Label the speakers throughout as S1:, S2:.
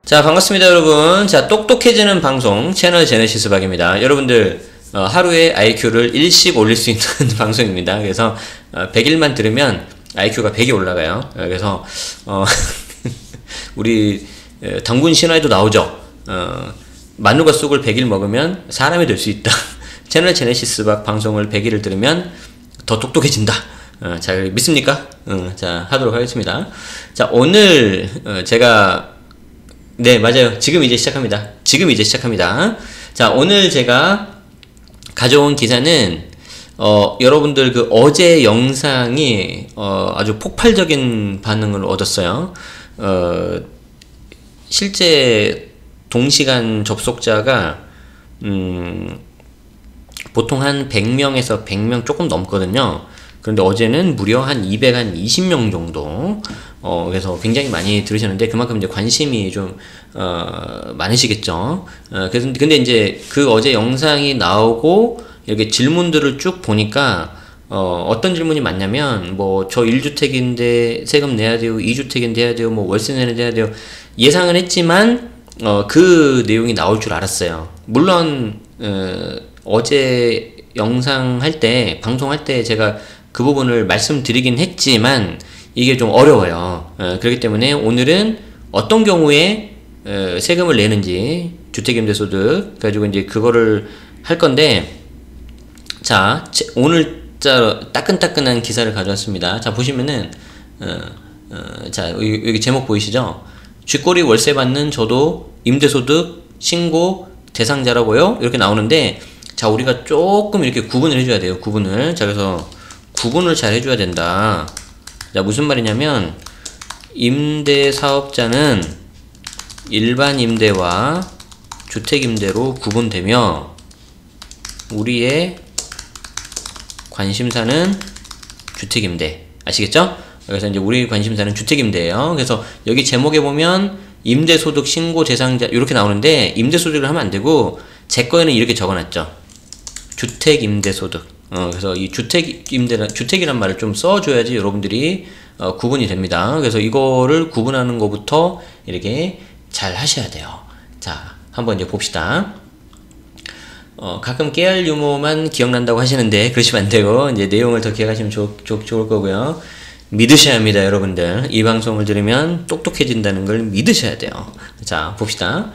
S1: 자, 반갑습니다, 여러분. 자, 똑똑해지는 방송 채널 제네시스 박입니다. 여러분들 하루에 IQ를 1씩 올릴 수 있는 방송입니다. 그래서 100일만 들으면 IQ가 100이 올라가요. 그래서 우리 당군 신화에도 나오죠. 마누가 쑥을 100일 먹으면 사람이 될 수 있다. 채널 제네시스 박 방송을 100일을 들으면 더 똑똑해진다. 자, 믿습니까? 자, 하도록 하겠습니다. 자, 오늘 제가 네, 맞아요. 지금 이제 시작합니다. 자, 오늘 제가 가져온 기사는 여러분들 그 어제 영상이 아주 폭발적인 반응을 얻었어요. 실제 동시간 접속자가 보통 한 100명에서 100명 조금 넘거든요. 그런데 어제는 무려 한 220명 정도, 그래서 굉장히 많이 들으셨는데, 그만큼 이제 관심이 좀, 많으시겠죠. 그래서, 근데 이제 그 어제 영상이 나오고, 이렇게 질문들을 쭉 보니까, 어떤 질문이 많냐면, 뭐, 저 1주택인데 세금 내야 돼요, 2주택인데 해야 돼요, 뭐, 월세 내야 돼요. 예상은 했지만, 그 내용이 나올 줄 알았어요. 물론, 어제 영상 할 때, 방송할 때 제가 그 부분을 말씀드리긴 했지만 이게 좀 어려워요. 그렇기 때문에 오늘은 어떤 경우에 세금을 내는지, 주택임대소득 가지고 이제 그거를 할 건데, 자, 오늘자 따끈따끈한 기사를 가져왔습니다. 자, 보시면은 자, 여기 제목 보이시죠? 쥐꼬리 월세 받는 저도 임대소득 신고 대상자라고요? 이렇게 나오는데, 자, 우리가 조금 이렇게 구분을 해줘야 돼요. 구분을. 자, 그래서 구분을 잘 해줘야 된다. 자, 무슨 말이냐면, 임대사업자는 일반 임대와 주택임대로 구분되며, 우리의 관심사는 주택임대. 아시겠죠? 그래서 이제 우리 관심사는 주택임대예요. 그래서 여기 제목에 보면, 임대소득 신고 대상자, 이렇게 나오는데, 임대소득을 하면 안 되고, 제 거에는 이렇게 적어놨죠. 주택임대소득. 그래서 이 주택이란 말을 좀 써줘야지 여러분들이 구분이 됩니다. 그래서 이거를 구분하는 것부터 이렇게 잘 하셔야 돼요. 자, 한번 이제 봅시다. 가끔 깨알 유머만 기억난다고 하시는데 그러시면 안 되고, 이제 내용을 더 기억하시면 좋을 거고요. 믿으셔야 합니다, 여러분들. 이 방송을 들으면 똑똑해진다는 걸 믿으셔야 돼요. 자, 봅시다.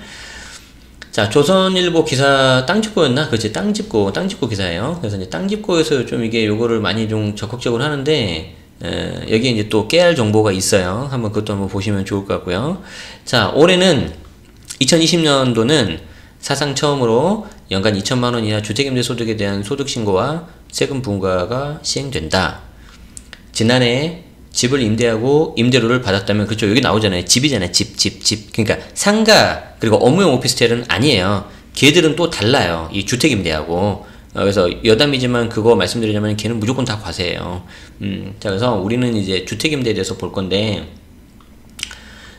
S1: 자, 조선일보 기사 땅집고였나? 그렇지, 땅집고 기사예요. 그래서 이제 땅집고에서 좀 이게 요거를 많이 좀 적극적으로 하는데, 여기에 이제 또 깨알 정보가 있어요. 그것도 한번 보시면 좋을 것 같고요. 자, 올해는 2020년도는 사상 처음으로 연간 2천만원 이하 주택임대소득에 대한 소득신고와 세금 부과가 시행된다. 지난해 집을 임대하고 임대료를 받았다면, 그렇죠, 여기 나오잖아요. 집이잖아요. 집. 그러니까 상가 그리고 업무용 오피스텔은 아니에요. 걔들은 또 달라요. 이 주택임대하고. 그래서 여담이지만 그거 말씀드리자면 걔는 무조건 다 과세예요. 자, 그래서 우리는 이제 주택임대에 대해서 볼 건데,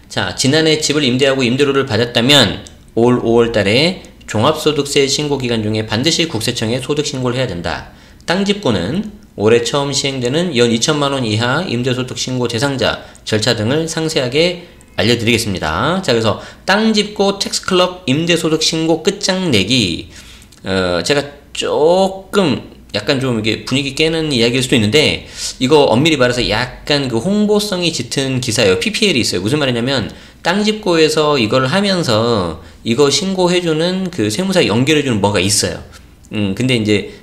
S1: 자, 지난해 집을 임대하고 임대료를 받았다면 올 5월달에 종합소득세 신고기간 중에 반드시 국세청에 소득신고를 해야 된다. 땅집고는 올해 처음 시행되는 연 2천만원 이하 임대소득 신고 대상자 절차 등을 상세하게 알려드리겠습니다. 자, 그래서 땅집고 텍스클럽 임대소득 신고 끝장내기. 제가 조금 약간 좀 이게 분위기 깨는 이야기일 수도 있는데, 이거 엄밀히 말해서 약간 그 홍보성이 짙은 기사예요. PPL이 있어요. 무슨 말이냐면, 땅집고에서 이걸 하면서 이거 신고해주는 그 세무사 연결해주는 뭐가 있어요. 근데 이제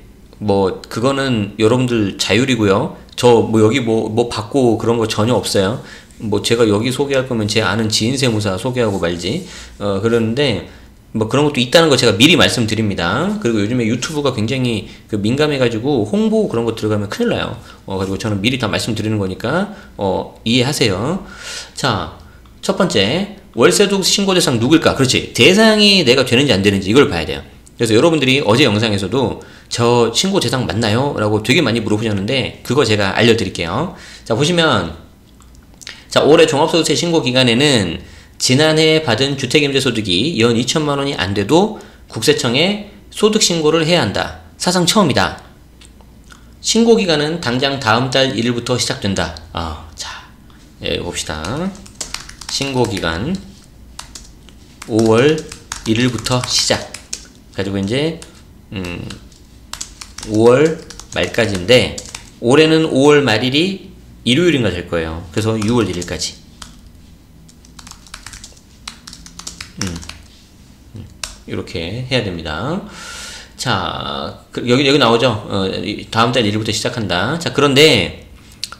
S1: 뭐 그거는 여러분들 자율이고요. 저 뭐 여기 뭐 받고 그런 거 전혀 없어요. 뭐 제가 여기 소개할 거면 제 아는 지인 세무사 소개하고 말지. 그러는데 뭐 그런 것도 있다는 거 제가 미리 말씀드립니다. 그리고 요즘에 유튜브가 굉장히 그 민감해가지고 홍보 그런 거 들어가면 큰일 나요. 가지고 저는 미리 다 말씀드리는 거니까 이해하세요. 자, 첫 번째, 월세소득 신고 대상 누굴까? 그렇지, 대상이 내가 되는지 안 되는지 이걸 봐야 돼요. 그래서 여러분들이 어제 영상에서도 저 신고 대상 맞나요? 라고 되게 많이 물어보셨는데, 그거 제가 알려드릴게요. 자, 보시면, 자, 올해 종합소득세 신고 기간에는 지난해 받은 주택임대소득이 연 2천만원이 안 돼도 국세청에 소득신고를 해야 한다. 사상 처음이다. 신고기간은 당장 다음 달 1일부터 시작된다. 자, 봅시다. 신고기간 5월 1일부터 시작. 가지고 이제 5월 말까지인데 올해는 5월 말일이 일요일인가 될 거예요. 그래서 6월 1일까지. 이렇게 해야 됩니다. 자, 여기 나오죠? 다음 달 1일부터 시작한다. 자, 그런데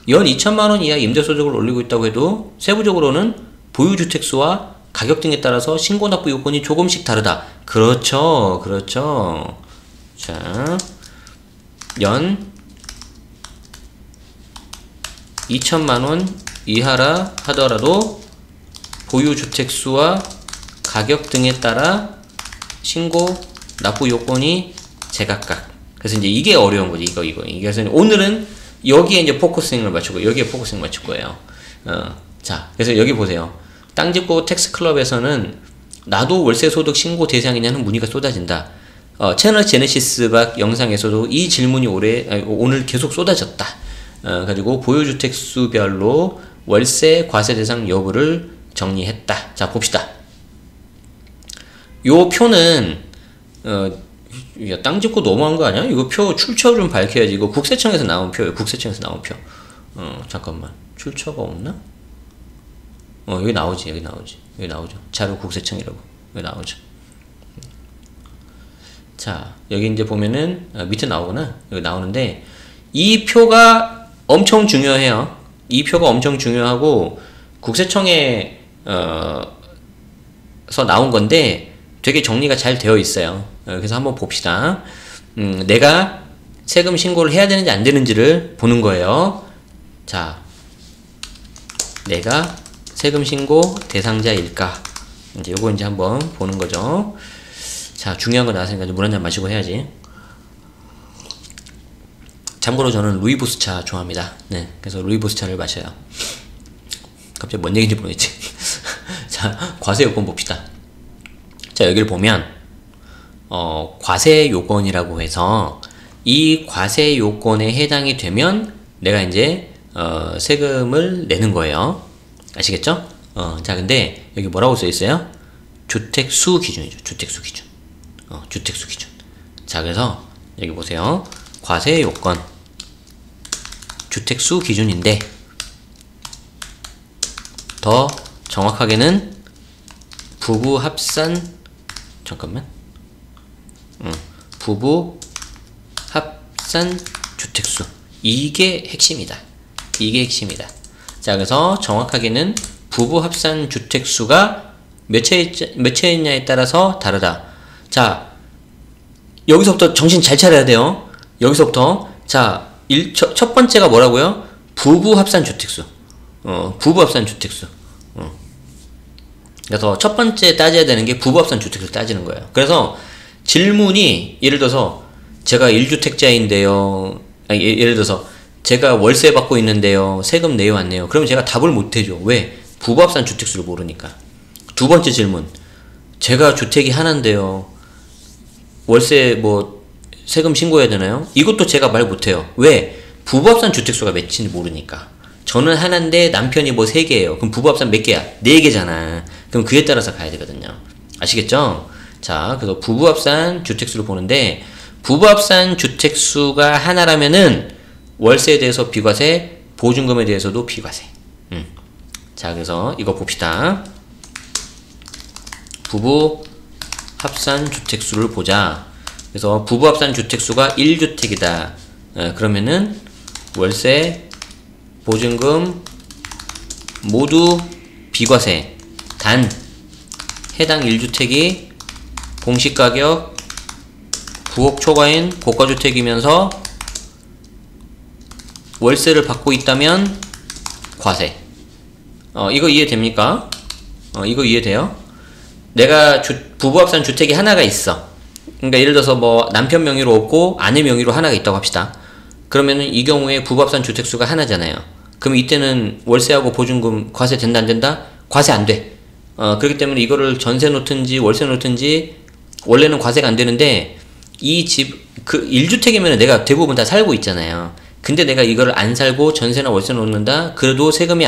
S1: 연 2천만원 이하 임대소득을 올리고 있다고 해도 세부적으로는 보유주택수와 가격 등에 따라서 신고납부 요건이 조금씩 다르다. 그렇죠. 그렇죠. 자, 연 2천만원 이하라 하더라도 보유주택수와 가격 등에 따라 신고 납부 요건이 제각각. 그래서 이제 이게 어려운 거지. 이거. 그래서 오늘은 여기에 이제 포커싱을 맞추고 여기에 포커싱 맞출 거예요. 자, 그래서 여기 보세요. 땅짓고 텍스클럽에서는 나도 월세소득 신고 대상이냐는 문의가 쏟아진다. 채널 제네시스박 영상에서도 이 질문이 오늘 계속 쏟아졌다. 가지고 보유주택 수별로 월세 과세 대상 여부를 정리했다. 자, 봅시다. 요 표는 야, 땅 짓고 너무한 거 아니야? 이거 표 출처 좀 밝혀야지. 이거 국세청에서 나온 표예요. 국세청에서 나온 표. 잠깐만. 출처가 없나? 여기 나오지. 여기 나오죠. 자료 국세청이라고. 여기 나오죠. 자, 여기 이제 보면은 밑에 나오구나. 여기 나오는데 이 표가 엄청 중요해요. 이 표가 엄청 중요하고 국세청에 서 나온 건데 되게 정리가 잘 되어 있어요. 그래서 한번 봅시다. 내가 세금 신고를 해야 되는지 안 되는지를 보는 거예요. 자, 내가 세금 신고 대상자일까? 이제 요거 이제 한번 보는 거죠. 자, 중요한 거 나왔으니까 물 한 잔 마시고 해야지. 참고로 저는 루이보스 차 좋아합니다. 네, 그래서 루이보스 차를 마셔요. 갑자기 뭔 얘기인지 모르겠지. 자, 과세 요건 봅시다. 자, 여기를 보면 과세 요건이라고 해서 이 과세 요건에 해당이 되면 내가 이제 세금을 내는 거예요. 아시겠죠? 자, 근데 여기 뭐라고 써 있어요? 주택수 기준이죠. 주택수 기준. 주택수 기준. 자, 그래서 여기 보세요. 과세 요건 주택수 기준인데 더 정확하게는 부부 합산 부부 합산 주택수. 이게 핵심이다. 이게 핵심이다. 자, 그래서 정확하게는 부부 합산 주택수가 몇 채였냐에 따라서 다르다. 자, 여기서부터 정신 잘 차려야 돼요. 여기서부터 자, 첫 번째가 뭐라고요? 부부 합산 주택수. 부부 합산 주택수. 그래서 첫 번째 따져야 되는 게 부부 합산 주택수를 따지는 거예요. 그래서 질문이 예를 들어서 제가 1주택자인데요. 예를 들어서 제가 월세 받고 있는데요. 세금 내요 안 내요? 그러면 제가 답을 못 해줘. 왜? 부부 합산 주택수를 모르니까. 두 번째 질문. 제가 주택이 하나인데요. 월세 뭐 세금 신고해야 되나요? 이것도 제가 말 못해요. 왜? 부부 합산 주택수가 몇인지 모르니까. 저는 하나인데 남편이 뭐 3개예요. 그럼 부부 합산 몇 개야? 4개잖아. 그럼 그에 따라서 가야 되거든요. 아시겠죠? 자, 그래서 부부 합산 주택수를 보는데 부부 합산 주택수가 하나라면은 월세에 대해서 비과세, 보증금에 대해서도 비과세. 자, 그래서 이거 봅시다. 부부 합산 주택수를 보자. 그래서 부부 합산 주택수가 1주택이다. 그러면은 월세, 보증금 모두 비과세. 단 해당 1주택이 공시가격 9억 초과인 고가주택이면서 월세를 받고 있다면 과세. 이거 이해됩니까? 이거 이해돼요? 내가 부부합산 주택이 하나가 있어. 그러니까 예를 들어서 뭐 남편 명의로 없고 아내 명의로 하나가 있다고 합시다. 그러면은 이 경우에 부부합산 주택수가 하나잖아요. 그럼 이때는 월세하고 보증금 과세 된다 안 된다? 과세 안 돼. 그렇기 때문에 이거를 전세 놓든지 월세 놓든지 원래는 과세가 안 되는데 이 집 그 1주택이면 내가 대부분 다 살고 있잖아요. 근데 내가 이거를 안 살고 전세나 월세 놓는다? 그래도 세금이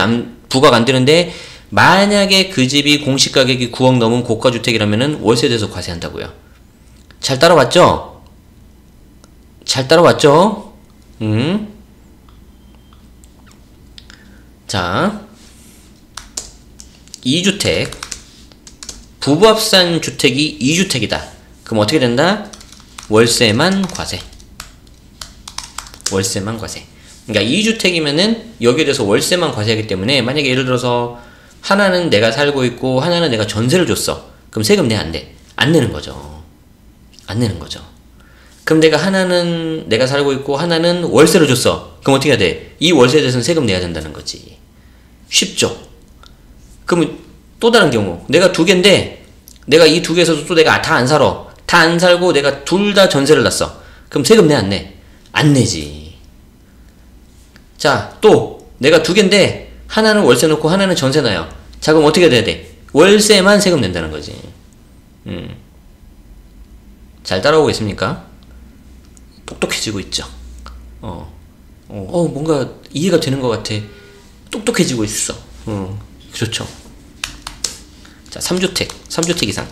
S1: 부과가 안 되는데 만약에 그 집이 공시가격이 9억 넘은 고가주택이라면은 월세에 대해서 과세한다고요. 잘 따라왔죠? 잘 따라왔죠? 자, 2주택. 부부합산 주택이 2주택이다. 그럼 어떻게 된다? 월세만 과세. 월세만 과세. 그러니까 2주택이면은 여기에 대해서 월세만 과세하기 때문에 만약에 예를 들어서 하나는 내가 살고 있고 하나는 내가 전세를 줬어. 그럼 세금 내 안 돼? 안 내는 거죠. 안 내는 거죠. 그럼 내가 하나는 내가 살고 있고 하나는 월세를 줬어. 그럼 어떻게 해야 돼? 이 월세에 대해서는 세금 내야 된다는 거지. 쉽죠? 그러면 또 다른 경우 내가 두 개인데 내가 이 두 개에서도 또 내가 다 안 살아. 다 안 살고 내가 둘 다 전세를 놨어. 그럼 세금 내 안 내? 안 내지. 자, 또 내가 두 개인데 하나는 월세 놓고 하나는 전세 놔요. 자, 그럼 어떻게 돼야 돼? 월세만 세금 낸다는 거지. 잘 따라오고 있습니까? 똑똑해지고 있죠. 뭔가 이해가 되는 것 같아. 똑똑해지고 있어. 좋죠. 자, 3주택 이상.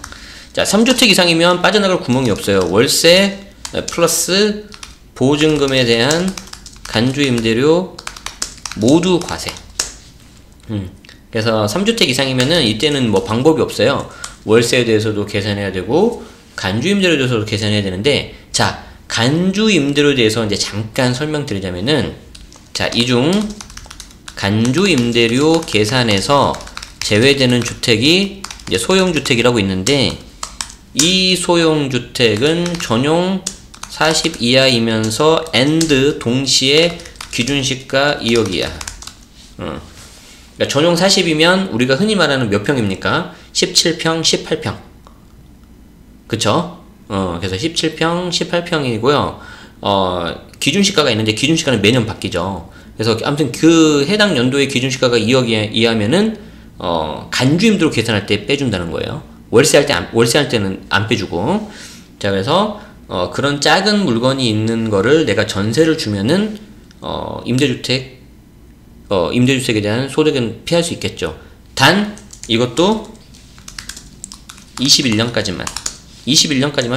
S1: 자, 3주택 이상이면 빠져나갈 구멍이 없어요. 월세 플러스 보증금에 대한 간주 임대료 모두 과세. 그래서 3주택 이상이면은 이때는 뭐 방법이 없어요. 월세에 대해서도 계산해야 되고 간주 임대료에 대해서도 계산해야 되는데, 자, 간주 임대료에 대해서 이제 잠깐 설명드리자면은, 자, 이중 간주 임대료 계산에서 제외되는 주택이 이제 소형주택이라고 있는데, 이 소형주택은 전용 40 이하이면서 and 동시에 기준시가 2억 이하. 그러니까 전용 40이면 우리가 흔히 말하는 몇 평입니까? 17평, 18평. 그쵸? 그래서 17평, 18평이고요. 기준시가가 있는데 기준시가는 매년 바뀌죠. 그래서 아무튼 그 해당 연도의 기준시가가 2억 이하면은 간주임대로 계산할 때 빼준다는 거예요. 월세할 때는 안 빼주고. 자, 그래서 그런 작은 물건이 있는 거를 내가 전세를 주면은 임대주택에 대한 소득은 피할 수 있겠죠. 단 이것도 21년까지만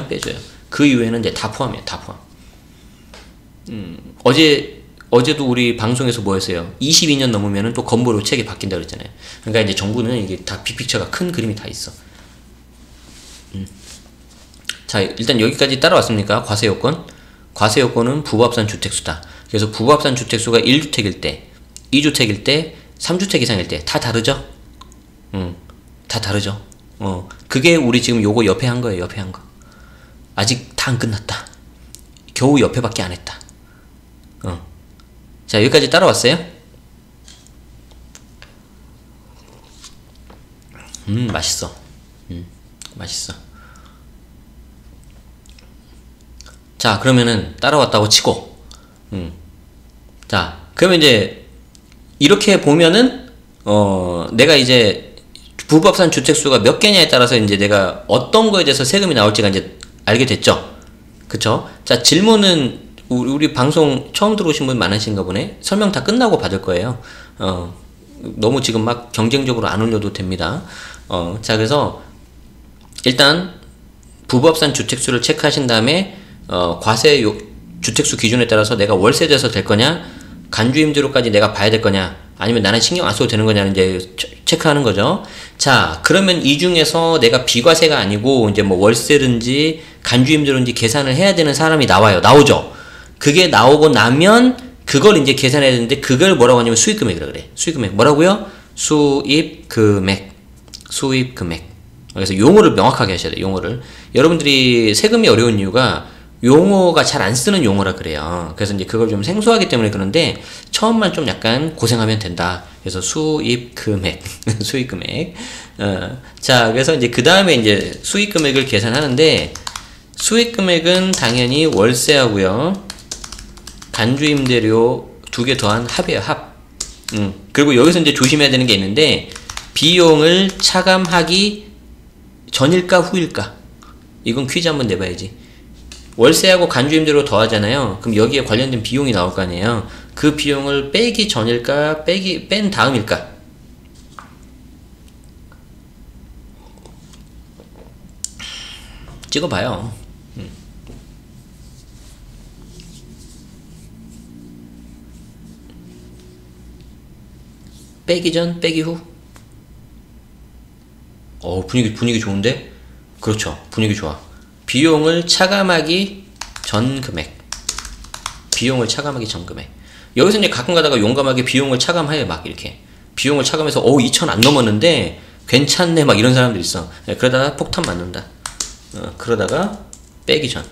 S1: 빼줘요. 그 이후에는 이제 다 포함이에요. 다 포함. 어제도 우리 방송에서 뭐 했어요? 22년 넘으면은 또 건보료 책이 바뀐다 그랬잖아요. 그러니까 이제 정부는 이게 다 빅픽처가 큰 그림이 다 있어. 자, 일단 여기까지 따라왔습니까? 과세 요건. 과세 요건은 부부합산 주택수다. 그래서 부부합산 주택수가 1주택일 때, 2주택일 때, 3주택 이상일 때 다 다르죠? 다 다르죠? 그게 우리 지금 요거 옆에 한 거예요. 옆에 한 거. 아직 다 안 끝났다. 겨우 옆에밖에 안 했다. 자, 여기까지 따라왔어요? 맛있어. 맛있어. 자, 그러면은 따라왔다고 치고, 자, 그러면 이제 이렇게 보면은 내가 이제 부부합산 주택수가 몇 개냐에 따라서 이제 내가 어떤 거에 대해서 세금이 나올지가 이제 알게 됐죠. 그쵸? 자, 질문은 우리 방송 처음 들어오신 분 많으신가 보네. 설명 다 끝나고 받을 거예요. 너무 지금 막 경쟁적으로 안 올려도 됩니다. 자, 그래서 일단 부부합산 주택수를 체크하신 다음에 과세 주택수 기준에 따라서 내가 월세 돼서 될 거냐, 간주임대료까지 내가 봐야 될 거냐, 아니면 나는 신경 안 써도 되는 거냐는 이제 체크하는 거죠. 자, 그러면 이 중에서 내가 비과세가 아니고 이제 뭐 월세든지 간주임대료인지 계산을 해야 되는 사람이 나오죠. 그게 나오고 나면 그걸 이제 계산해야 되는데, 그걸 뭐라고 하냐면 수익금액이라 그래. 수익금액 뭐라고요? 수입금액. 그래서 용어를 명확하게 하셔야 돼요. 용어를. 여러분들이 세금이 어려운 이유가 용어가 잘 안 쓰는 용어라 그래요. 그래서 이제 그걸 좀 생소하기 때문에 그런데 처음만 좀 약간 고생하면 된다. 그래서 수입금액. 수익금액. 자, 그래서 이제 그 다음에 이제 수익금액을 계산하는데, 수익금액은 당연히 월세하고요, 간주임대료 두 개 더한 합이에요. 합. 그리고 여기서 이제 조심해야 되는 게 있는데, 비용을 차감하기 전일까 후일까? 이건 퀴즈 한번 내봐야지. 월세하고 간주임대료 더하잖아요. 그럼 여기에 관련된 비용이 나올 거 아니에요. 그 비용을 빼기 전일까, 뺀 다음일까? 찍어봐요. 빼기 전, 빼기 후. 분위기 좋은데? 그렇죠. 분위기 좋아. 비용을 차감하기 전 금액. 비용을 차감하기 전 금액. 여기서 이제 가끔 가다가 용감하게 비용을 차감해, 막 이렇게. 비용을 차감해서, 2,000 안 넘었는데, 괜찮네, 막 이런 사람들 있어. 그러다가 폭탄 맞는다. 그러다가 빼기 전.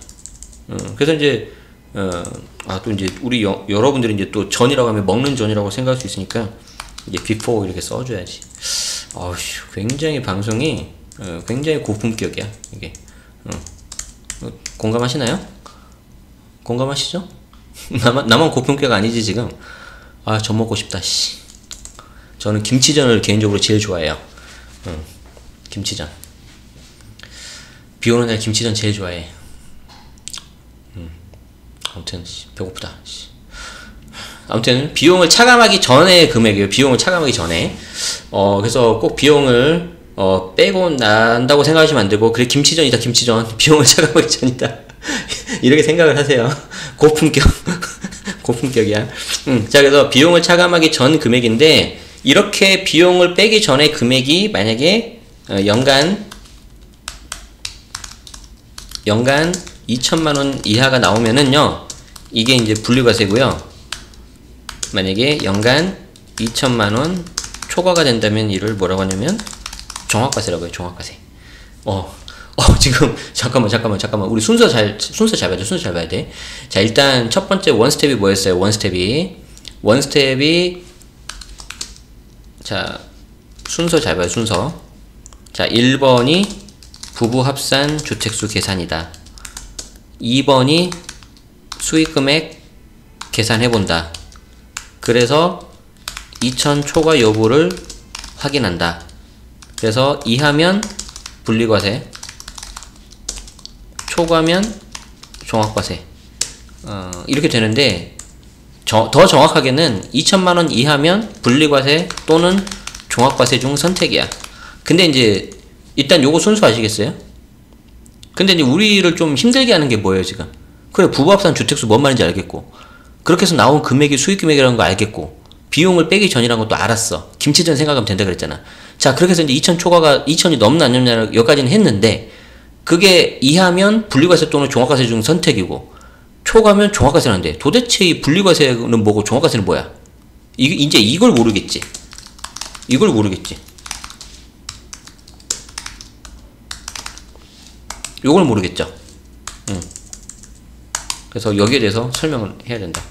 S1: 그래서 이제, 또 이제 우리 여러분들이 이제 또 전이라고 하면 먹는 전이라고 생각할 수 있으니까, 이제 before 이렇게 써줘야지. 굉장히 방송이 굉장히 고품격이야 이게. 공감하시나요? 공감하시죠? 나만 고품격 아니지 지금? 전 먹고 싶다. 씨. 저는 김치전을 개인적으로 제일 좋아해요. 김치전. 비 오는 날 김치전 제일 좋아해. 아무튼 배고프다. 아무튼 비용을 차감하기 전에 금액이에요. 비용을 차감하기 전에. 그래서 꼭 비용을 빼고 난다고 생각하시면 안 되고, 그래 김치전이다 김치전. 비용을 차감하기 전이다. 이렇게 생각을 하세요. 고품격. 고품격이야. 자, 그래서 비용을 차감하기 전 금액인데, 이렇게 비용을 빼기 전에 금액이 만약에 연간 2천만원 이하가 나오면은요, 이게 이제 분리과세고요. 만약에 연간 2천만원 초과가 된다면 이를 뭐라고 하냐면 종합과세라고 해요. 종합과세. 지금 잠깐만. 우리 순서 잘 봐야 돼. 순서 잘 봐야 돼. 자, 일단 첫 번째 원스텝이 뭐였어요? 원스텝이 자, 순서 잘 봐요. 순서. 자, 1번이 부부 합산 주택수 계산이다. 2번이 수익금액 계산해본다. 그래서 2천 초과 여부를 확인한다. 그래서 이하면 분리과세, 초과면 종합과세. 이렇게 되는데, 더 정확하게는 2천만원 이하면 분리과세 또는 종합과세 중 선택이야. 근데 이제 일단 요거 순서 아시겠어요? 근데 이제 우리를 좀 힘들게 하는 게 뭐예요 지금? 그래, 부부합산 주택수 뭔 말인지 알겠고, 그렇게 해서 나온 금액이 수익금액이라는 거 알겠고, 비용을 빼기 전이라는 것도 알았어. 김치전 생각하면 된다 그랬잖아. 자, 그렇게 해서 이제 2천 초과가 2천이 넘나 안 넘나 여기까지는 했는데, 그게 이하면 분리과세 또는 종합과세 중 선택이고, 초과면 종합과세는 돼. 도대체 이 분리과세는 뭐고 종합과세는 뭐야? 이제 이걸 모르겠지. 요걸 모르겠죠. 그래서 여기에 대해서 설명을 해야 된다.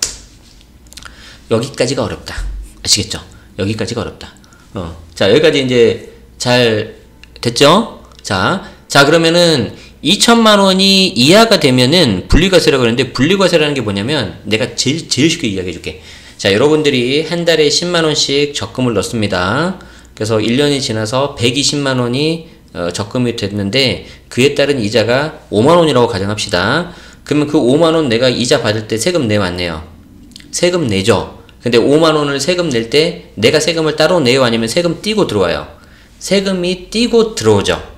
S1: 여기까지가 어렵다. 아시겠죠? 여기까지가 어렵다. 자, 여기까지 이제 잘 됐죠? 자, 그러면은 2천만원이 이하가 되면은 분리과세라고 하는데, 분리과세라는 게 뭐냐면, 내가 제일 쉽게 이야기해 줄게. 자, 여러분들이 한 달에 10만원씩 적금을 넣습니다. 그래서 1년이 지나서 120만원이 적금이 됐는데, 그에 따른 이자가 5만원이라고 가정합시다. 그러면 그 5만원 내가 이자 받을 때 세금 내요, 안 내요? 세금 내죠. 근데 5만원을 세금 낼 때 내가 세금을 따로 내요, 아니면 세금 떼고 들어와요? 세금이 떼고 들어오죠.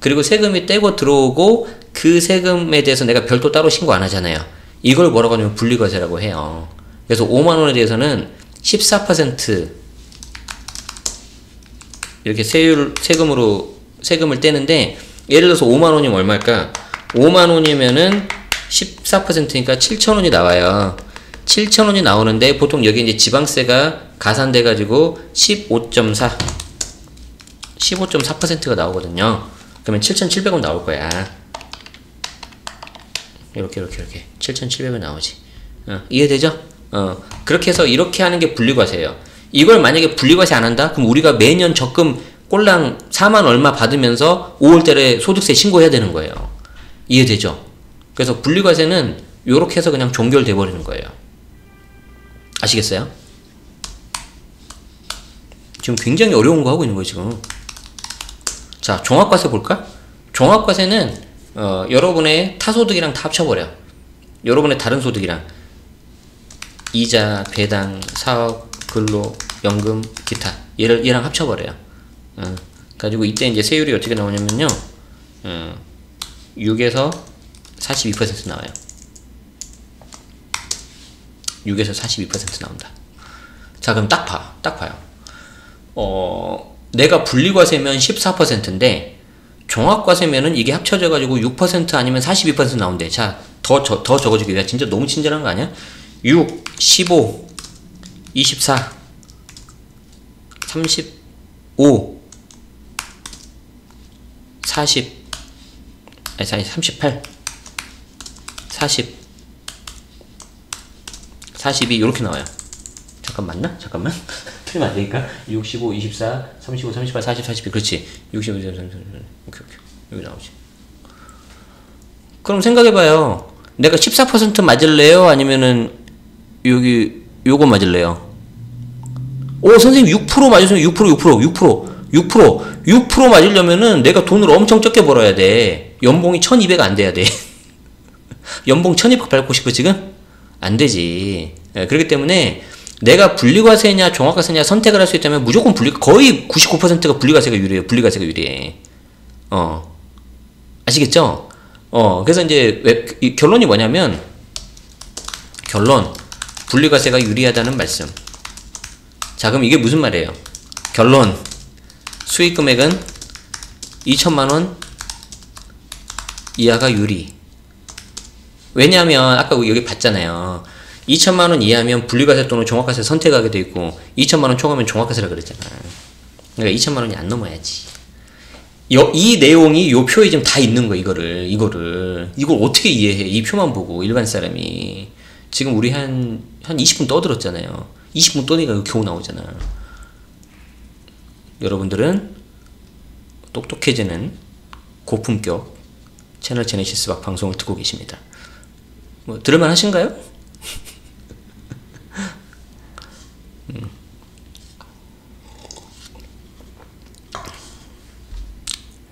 S1: 그리고 세금이 떼고 들어오고, 그 세금에 대해서 내가 별도 따로 신고 안 하잖아요. 이걸 뭐라고 하냐면 분리과세라고 해요. 그래서 5만원에 대해서는 14% 이렇게 세금을 떼는데, 예를 들어서 5만원이면 얼마일까? 5만원이면은 14%니까 7천원이 나와요. 7천원이 나오는데, 보통 여기 이제 지방세가 가산돼가지고 15.4%가 나오거든요. 그러면 7,700원 나올 거야. 이렇게 7,700원 나오지. 이해되죠? 그렇게 해서 이렇게 하는 게 분리과세예요. 이걸 만약에 분리과세 안 한다? 그럼 우리가 매년 적금 꼴랑 4만 얼마 받으면서 5월달에 소득세 신고해야 되는 거예요. 이해되죠? 그래서 분리과세는 요렇게 해서 그냥 종결돼 버리는 거예요. 아시겠어요? 지금 굉장히 어려운 거 하고 있는 거예요 지금. 자, 종합과세 볼까? 종합과세는 여러분의 타소득이랑 다 합쳐버려. 여러분의 다른 소득이랑 이자, 배당, 사업, 근로, 연금, 기타 얘랑 합쳐버려요. 가지고 이때 이제 세율이 어떻게 나오냐면요, 6에서 42% 나와요. 6에서 42% 나온다. 자, 그럼 딱 봐요. 내가 분리과세면 14%인데 종합과세면은 이게 합쳐져가지고 6% 아니면 42% 나온대. 자, 더 적어주기 위해 진짜 너무 친절한 거 아니야? 6, 15, 24, 35, 40, 아니 38, 40, 42 이렇게 나와요. 잠깐 맞나? 잠깐만. 틀리면 안 되니까. 6, 15, 24, 35, 38, 40, 42 그렇지. 65, 34, 오케이. 여기 나오지. 그럼 생각해봐요. 내가 14% 맞을래요? 아니면은 여기 요거 맞을래요? 오, 선생님 6% 맞으시면 6% 맞으려면은 내가 돈을 엄청 적게 벌어야 돼. 연봉이 1200 안 돼야 돼. 연봉 1200 받고 싶어 지금? 안 되지. 예, 그렇기 때문에 내가 분리과세냐 종합과세냐 선택을 할 수 있다면 무조건 거의 99%가 분리과세가 유리해요. 분리과세가 유리해. 아시겠죠? 그래서 이제 결론이 뭐냐면 분리과세가 유리하다는 말씀. 자, 그럼 이게 무슨 말이에요? 결론, 수익 금액은 2천만원 이하가 유리. 왜냐하면 아까 여기 봤잖아요. 2천만원 이하면 분리과세 또는 종합과세 선택하게 돼 있고 2천만원 초과하면 종합과세라 그랬잖아. 그러니까 2천만원이 안 넘어야지. 이 내용이 요 표에 지금 다 있는 거야. 이걸 어떻게 이해해? 이 표만 보고 일반 사람이. 지금 우리 한 20분 떠들었잖아요. 20분 떠니까 겨우 나오잖아. 여러분들은 똑똑해지는 고품격 채널 제네시스 박 방송을 듣고 계십니다. 뭐 들을만 하신가요?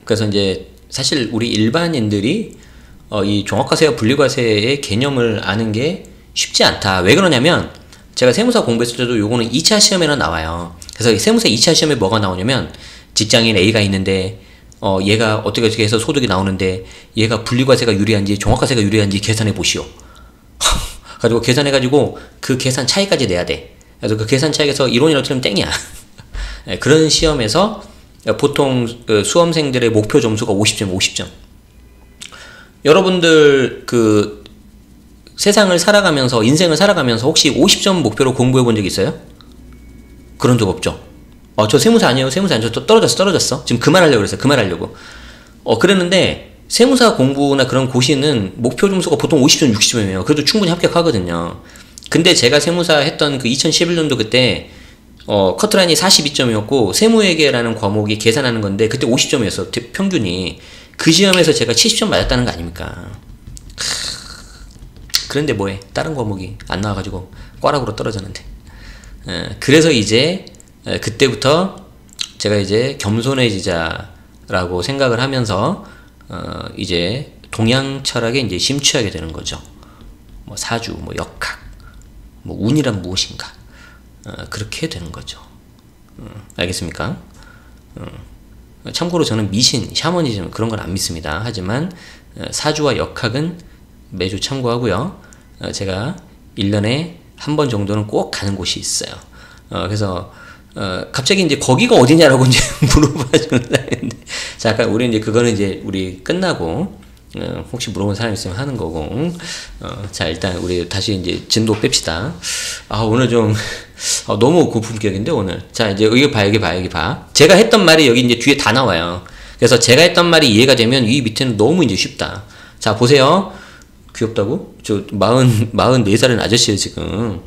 S1: 그래서 이제 사실 우리 일반인들이 이 종합과세와 분리과세의 개념을 아는 게 쉽지 않다. 왜 그러냐면 제가 세무사 공부했을 때도 요거는 2차 시험에나 나와요. 그래서 세무사 2차 시험에 뭐가 나오냐면 직장인 A가 있는데 얘가 어떻게 해서 소득이 나오는데 얘가 분리과세가 유리한지 종합과세가 유리한지 계산해 보시오. 가지고 계산해가지고 그 계산 차이까지 내야 돼. 그래서 그 계산 차이에서 이론이라고 틀리면 땡이야. 그런 시험에서 보통 수험생들의 목표 점수가 50점. 여러분들 세상을 살아가면서 인생을 살아가면서 혹시 50점 목표로 공부해 본 적 있어요? 그런 적 없죠. 저 세무사 아니에요. 세무사 아니에요. 저 떨어졌어. 지금 그만하려고 그랬어요. 그만하려고. 그랬는데 세무사 공부나 그런 고시는 목표 점수가 보통 50점, 60점이에요. 그래도 충분히 합격하거든요. 근데 제가 세무사 했던 그 2011년도 그때 커트라인이 42점이었고 세무회계라는 과목이 계산하는 건데 그때 50점이었어. 평균이. 그 시험에서 제가 70점 맞았다는 거 아닙니까? 그런데 뭐해? 다른 과목이 안 나와가지고 꽈락으로 떨어졌는데. 그래서 이제 그때부터 제가 이제 겸손해지자라고 생각을 하면서 이제 동양 철학에 이제 심취하게 되는 거죠. 뭐 사주, 뭐 역학, 뭐 운이란 무엇인가. 그렇게 되는 거죠. 알겠습니까? 참고로 저는 미신, 샤머니즘 그런 건 안 믿습니다. 하지만 사주와 역학은 매주 참고하고요. 제가 1년에 한 번 정도는 꼭 가는 곳이 있어요. 그래서 갑자기 이제 거기가 어디냐라고 이제 물어봐 주는 사람인데, 자, 아까 우리 이제 그거는 이제 우리 끝나고 혹시 물어본 사람 있으면 하는 거고. 자, 일단 우리 다시 이제 진도 뺍시다. 오늘 좀 너무 고품격인데 오늘. 자, 이제 여기 봐. 제가 했던 말이 여기 이제 뒤에 다 나와요. 그래서 제가 했던 말이 이해가 되면 이 밑에는 너무 이제 쉽다. 자, 보세요. 귀엽다고? 저 44살인 아저씨예요 지금.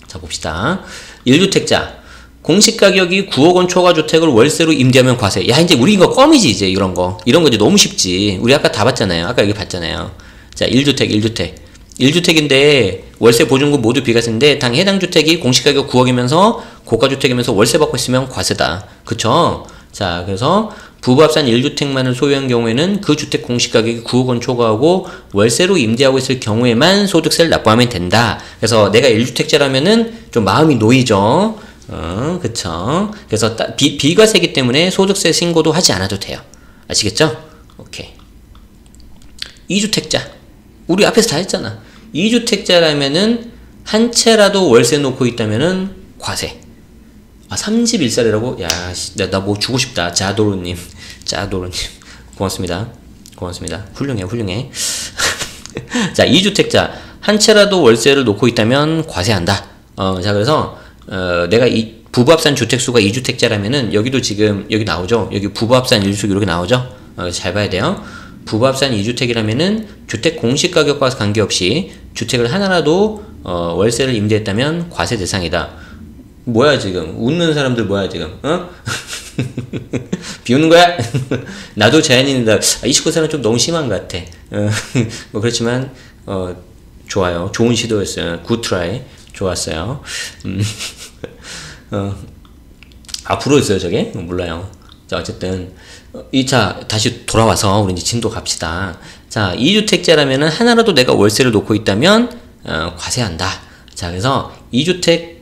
S1: 자, 봅시다. 1주택자 공시가격이 9억원 초과주택을 월세로 임대하면 과세. 야, 이제 우리 이거 껌이지. 이제 이런 거 이제 너무 쉽지. 우리 아까 다 봤잖아요. 아까 여기 봤잖아요. 자, 1주택인데 월세 보증금 모두 비과세인데 당 해당 주택이 공시가격 9억이면서 고가주택이면서 월세 받고 있으면 과세다. 그쵸? 자, 그래서 부부 합산 1주택만을 소유한 경우에는 그 주택 공시가격이 9억원 초과하고 월세로 임대하고 있을 경우에만 소득세를 납부하면 된다. 그래서 내가 1주택자라면은 좀 마음이 놓이죠. 그쵸. 그래서 비과세이기 때문에 소득세 신고도 하지 않아도 돼요. 아시겠죠? 오케이. 2주택자. 우리 앞에서 다 했잖아. 2주택자라면은 한 채라도 월세 놓고 있다면은 과세. 아, 31살이라고? 야, 나 뭐 주고 싶다. 자도로님. 고맙습니다. 훌륭해. 자, 2주택자. 한 채라도 월세를 놓고 있다면 과세한다. 자, 그래서, 내가 이 부부합산 주택수가 2주택자라면은, 여기도 지금, 여기 나오죠? 여기 부부합산 일수 이렇게 나오죠? 잘 봐야 돼요. 부부합산 2주택이라면은, 주택 공시가격과 관계없이, 주택을 하나라도, 월세를 임대했다면 과세 대상이다. 뭐야, 지금? 웃는 사람들 뭐야, 지금? 비웃는 거야? 나도 자연인이다. 29살은 좀 너무 심한 것 같아. 뭐, 그렇지만, 좋아요. 좋은 시도였어요. 굿 트라이. 좋았어요. 앞으로였어요, 저게? 몰라요. 자, 어쨌든. 자, 다시 돌아와서, 우리 이제 진도 갑시다. 자, 2주택자라면은 하나라도 내가 월세를 놓고 있다면, 과세한다. 자, 그래서 2주택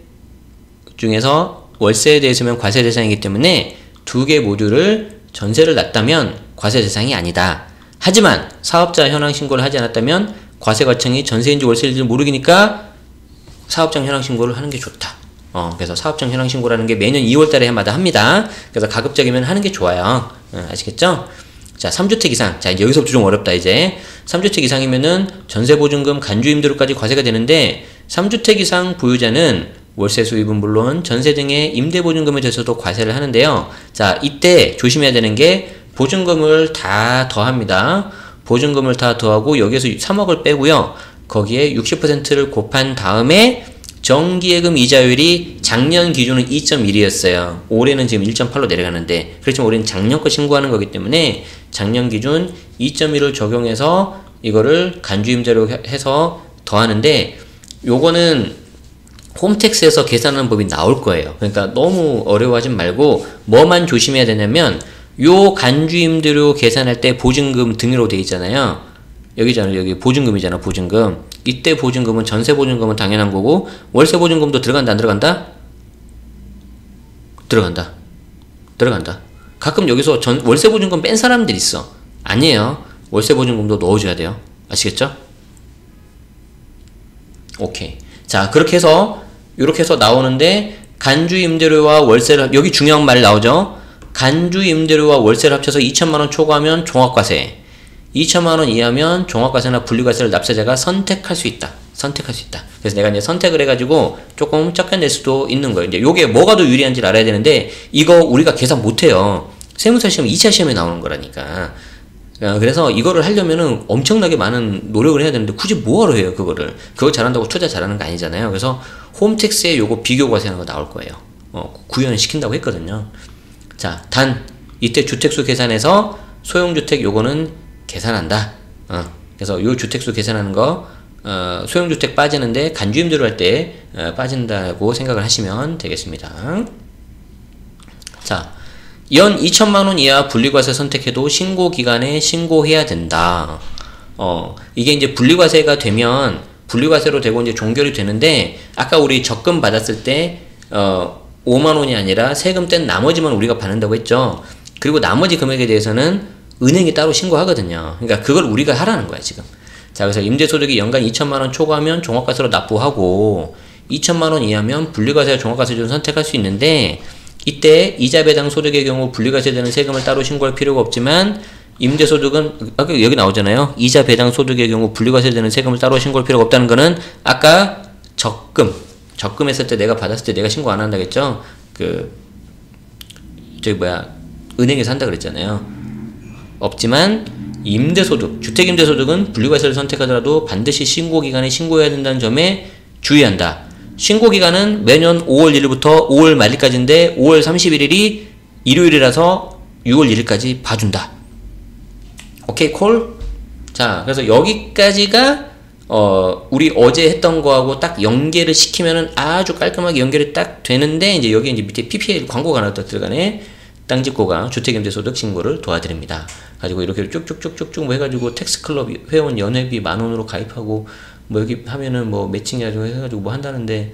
S1: 중에서 월세에 대해서면 과세 대상이기 때문에 두 개 모두를 전세를 놨다면 과세 대상이 아니다. 하지만 사업자 현황 신고를 하지 않았다면 과세과정이 전세인지 월세인지 모르니까 사업장 현황 신고를 하는 게 좋다. 그래서 사업장 현황 신고라는 게 매년 2월달에 마다 합니다. 그래서 가급적이면 하는 게 좋아요. 아시겠죠? 자, 3주택 이상. 자, 이제 여기서부터 좀 어렵다, 이제. 3주택 이상이면은 전세보증금, 간주임대료까지 과세가 되는데, 3주택 이상 보유자는 월세 수입은 물론 전세 등의 임대보증금에 대해서도 과세를 하는데요. 자, 이때 조심해야 되는 게 보증금을 다 더합니다. 보증금을 다 더하고 여기에서 3억을 빼고요. 거기에 60%를 곱한 다음에 정기예금 이자율이 작년 기준은 2.1이었어요. 올해는 지금 1.8로 내려가는데, 그렇지만 올해는 작년 거 신고하는 거기 때문에 작년 기준 2.1을 적용해서 이거를 간주임대로 해서 더하는데, 요거는 홈택스에서 계산하는 법이 나올 거예요. 그러니까 너무 어려워하지 말고 뭐만 조심해야 되냐면, 요 간주임대료 계산할 때 보증금 등으로 돼 있잖아요. 여기잖아요. 여기 보증금이잖아, 보증금. 이때 보증금은 전세 보증금은 당연한 거고, 월세 보증금도 들어간다, 안 들어간다? 들어간다. 가끔 여기서 월세 보증금 뺀 사람들 있어. 아니에요. 월세 보증금도 넣어줘야 돼요. 아시겠죠? 오케이. 자, 그렇게 해서 이렇게 해서 나오는데, 간주 임대료와 월세를, 여기 중요한 말 나오죠? 간주 임대료와 월세를 합쳐서 2천만원 초과하면 종합과세, 2천만원 이하면 종합과세나 분리과세를 납세자가 선택할 수 있다. 그래서 내가 이제 선택을 해가지고 조금 적게 낼 수도 있는 거예요. 이제 요게 뭐가 더 유리한지를 알아야 되는데, 이거 우리가 계산 못해요. 세무사 시험 2차 시험에 나오는 거라니까. 그래서 이거를 하려면은 엄청나게 많은 노력을 해야 되는데, 굳이 뭐하러 해요, 그거를. 그거 잘한다고 투자 잘하는 거 아니잖아요. 그래서 홈택스에 요거 비교과세하는 거 나올 거예요. 구현 시킨다고 했거든요. 자, 단 이때 주택수 계산해서 소형주택 요거는 계산한다. 그래서 요 주택수 계산하는 거, 소형주택 빠지는데 간주임대로 할 때 빠진다고 생각을 하시면 되겠습니다. 자, 연 2천만원 이하 분리과세 선택해도 신고기간에 신고해야 된다. 이게 이제 분리과세가 되면 분리과세로 되고 이제 종결이 되는데, 아까 우리 적금 받았을 때 5만원이 아니라 세금 뗀 나머지만 우리가 받는다고 했죠. 그리고 나머지 금액에 대해서는 은행이 따로 신고하거든요. 그러니까 그걸 우리가 하라는 거야, 지금. 자, 그래서 임대소득이 연간 2천만원 초과하면 종합과세로 납부하고, 2천만원 이하면 분리과세와 종합과세를 선택할 수 있는데, 이때 이자 배당 소득의 경우 분리과세되는 세금을 따로 신고할 필요가 없지만, 임대소득은 아까 여기 나오잖아요. 이자 배당 소득의 경우 분리과세되는 세금을 따로 신고할 필요가 없다는 거는, 아까 적금했을 때 내가 받았을 때 내가 신고 안 한다 그랬죠. 은행에서 한다 그랬잖아요. 없지만 임대소득, 주택임대소득은 분리과세를 선택하더라도 반드시 신고기간에 신고해야 된다는 점에 주의한다. 신고기간은 매년 5월 1일부터 5월 말일까지인데, 5월 31일이 일요일이라서 6월 1일까지 봐준다. 오케이, 콜? 자, 그래서 여기까지가 우리 어제 했던 거하고 딱 연계를 시키면은 아주 깔끔하게 연결이 딱 되는데, 이제 여기 이제 밑에 PPL 광고가 하나 더 들어가네. 땅짓고가 주택임대소득 신고를 도와드립니다. 가지고 이렇게 쭉쭉쭉쭉쭉 뭐 해가지고 텍스클럽 회원 연회비 10,000원으로 가입하고, 뭐 여기 하면은 뭐 매칭해가지고 해가지고 뭐 한다는데,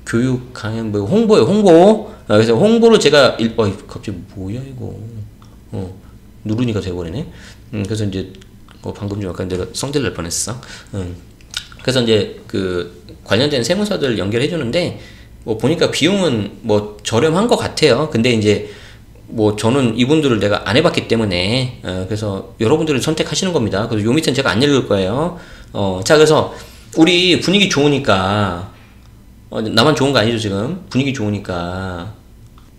S1: 교육 강연 뭐 홍보예요, 홍보. 그래서 홍보를 제가 갑자기 뭐야 이거 누르니까 돼버리네. 그래서 이제 방금 좀 약간 내가 성질 낼 뻔했어. 그래서 이제 그 관련된 세무서들 연결해 주는데 뭐 보니까 비용은 뭐 저렴한 것 같아요. 근데 이제 뭐 저는 이분들을 내가 안 해봤기 때문에 그래서 여러분들이 선택하시는 겁니다. 그래서 요 밑은 제가 안 읽을 거예요. 자, 그래서 우리 분위기 좋으니까 나만 좋은 거 아니죠 지금? 분위기 좋으니까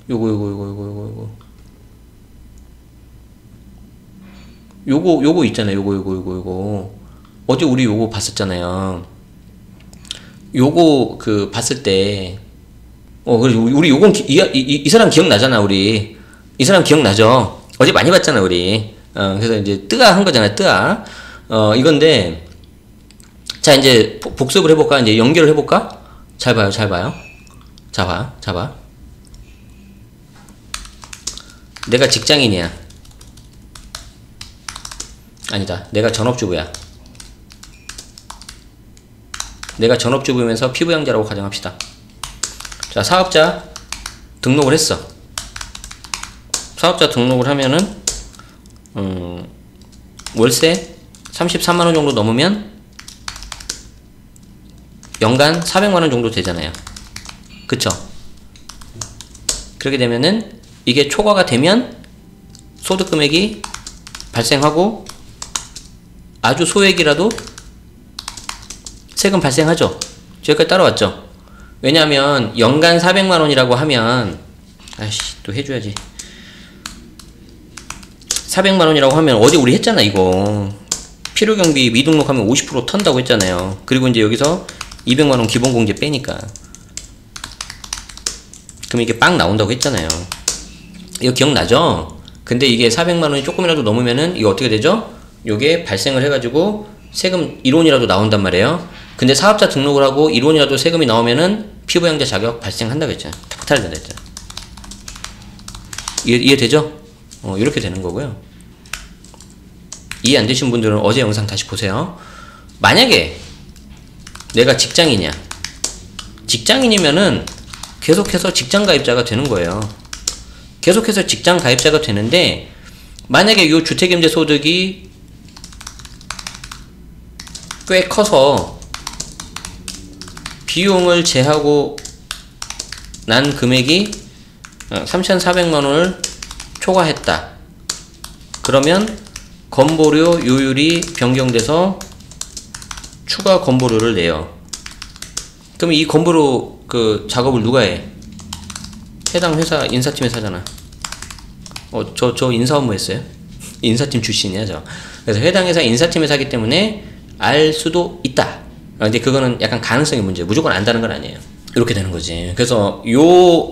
S1: 요거 있잖아요. 요거 어제 우리 요거 봤었잖아요. 요거 그 봤을 때 그래 우리 요건 이 사람 기억나잖아. 우리 이 사람 기억나죠? 어제 많이 봤잖아 우리. 그래서 이제 뜨아 한 거잖아. 뜨아. 이건데 자 이제 복습을 해볼까? 이제 연결을 해볼까? 잘 봐요. 잡아. 내가 직장인이야. 아니다. 내가 전업주부야. 내가 전업주부면서 피부양자라고 가정합시다. 자, 사업자 등록을 했어. 사업자 등록을 하면은 월세 33만원 정도 넘으면 연간 400만원 정도 되잖아요. 그쵸? 그렇게 되면은 이게 초과가 되면 소득 금액이 발생하고 아주 소액이라도 세금 발생하죠. 저기까지 따라왔죠. 왜냐하면 연간 400만원이라고 하면 아이씨 또 해줘야지. 400만원이라고 하면 어제 우리 했잖아 이거. 필요경비 미등록하면 50% 턴다고 했잖아요. 그리고 이제 여기서 200만원 기본공제 빼니까 그럼 이게 빵 나온다고 했잖아요. 이거 기억나죠? 근데 이게 400만원이 조금이라도 넘으면은 이거 어떻게 되죠? 요게 발생을 해가지고 세금 1원이라도 나온단 말이에요. 근데 사업자 등록을 하고 1원이라도 세금이 나오면은 피부양자 자격 발생한다고 했잖아요. 탁탈 된다 했잖아. 이해되죠? 이렇게 되는 거고요. 이해 안 되신 분들은 어제 영상 다시 보세요. 만약에 내가 직장인이야. 직장인이면은 계속해서 직장 가입자가 되는 거예요. 계속해서 직장 가입자가 되는데 만약에 요 주택임대 소득이 꽤 커서 비용을 제하고 난 금액이 3,400만원을 초과했다. 그러면 건보료 요율이 변경돼서 추가 건보료를 내요. 그럼 이 건보료 그 작업을 누가 해? 해당 회사 인사팀에서 하잖아. 저 인사 업무 했어요? 인사팀 출신이야 저. 그래서 해당 회사 인사팀에서 하기 때문에 알 수도 있다. 근데 그거는 약간 가능성의 문제. 무조건 안다는 건 아니에요. 이렇게 되는 거지. 그래서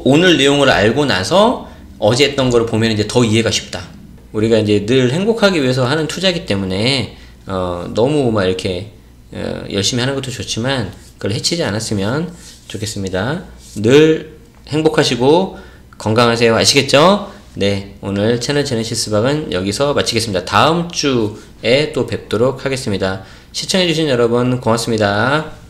S1: 오늘 내용을 알고 나서 어제 했던 거를 보면 이제 더 이해가 쉽다. 우리가 이제 늘 행복하기 위해서 하는 투자이기 때문에 너무 막 이렇게 열심히 하는 것도 좋지만 그걸 해치지 않았으면 좋겠습니다. 늘 행복하시고 건강하세요. 아시겠죠? 네, 오늘 채널 제네시스 박은 여기서 마치겠습니다. 다음 주에 또 뵙도록 하겠습니다. 시청해주신 여러분 고맙습니다.